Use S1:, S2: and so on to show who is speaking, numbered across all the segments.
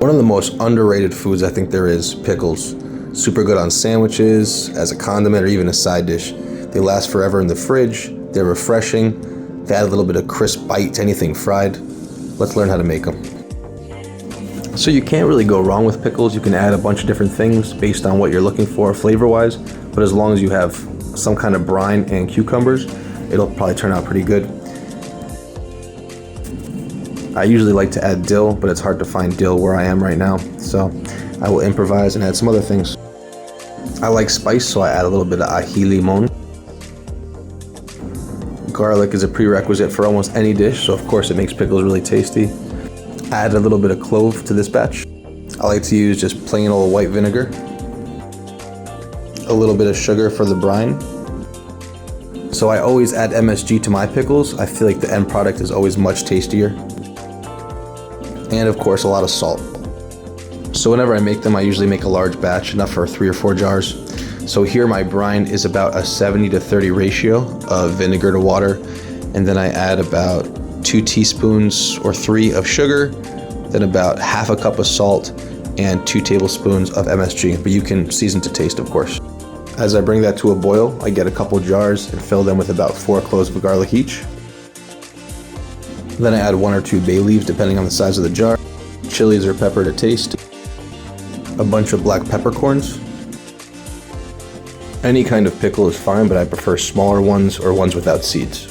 S1: One of the most underrated foods I think there is, pickles. Super good on sandwiches, as a condiment, or even a side dish. They last forever in the fridge, they're refreshing, they add a little bit of crisp bite to anything fried. Let's learn how to make them. So you can't really go wrong with pickles. You can add a bunch of different things based on what you're looking for flavor-wise, but as long as you have some kind of brine and cucumbers, it'll probably turn out pretty good. I usually like to add dill, but it's hard to find dill where I am right now, so I will improvise and add some other things. I like spice, so I add a little bit of ají limón. Garlic is a prerequisite for almost any dish, so of course it makes pickles really tasty. Add a little bit of clove to this batch. I like to use just plain old white vinegar. A little bit of sugar for the brine. So I always add MSG to my pickles. I feel like the end product is always much tastier. And of course a lot of salt. So whenever I make them, I usually make a large batch, enough for 3 or 4 jars. So here my brine is about a 70-30 ratio of vinegar to water, and then I add about 2 teaspoons or 3 of sugar, then about half a cup of salt, and 2 tablespoons of MSG, but you can season to taste, of course. As I bring that to a boil, I get a couple jars and fill them with about 4 cloves of garlic each. Then I add 1 or 2 bay leaves depending on the size of the jar, chilies or pepper to taste, a bunch of black peppercorns. Any kind of pickle is fine, but I prefer smaller ones or ones without seeds.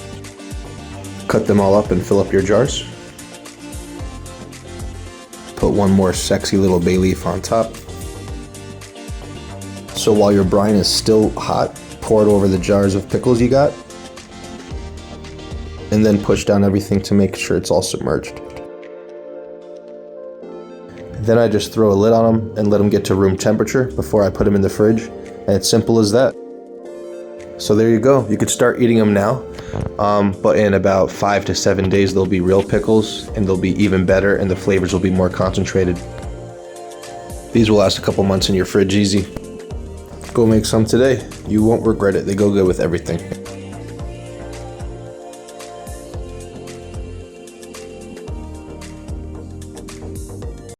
S1: Cut them all up and fill up your jars. Put 1 more sexy little bay leaf on top. So while your brine is still hot, pour it over the jars of pickles you got, and then push down everything to make sure it's all submerged. Then I just throw a lid on them and let them get to room temperature before I put them in the fridge, and it's simple as that. So there you go. You could start eating them now, but in about 5 to 7 days they'll be real pickles, and they'll be even better, and the flavors will be more concentrated. These will last a couple months in your fridge easy. Go make some today. You won't regret it. They go good with everything.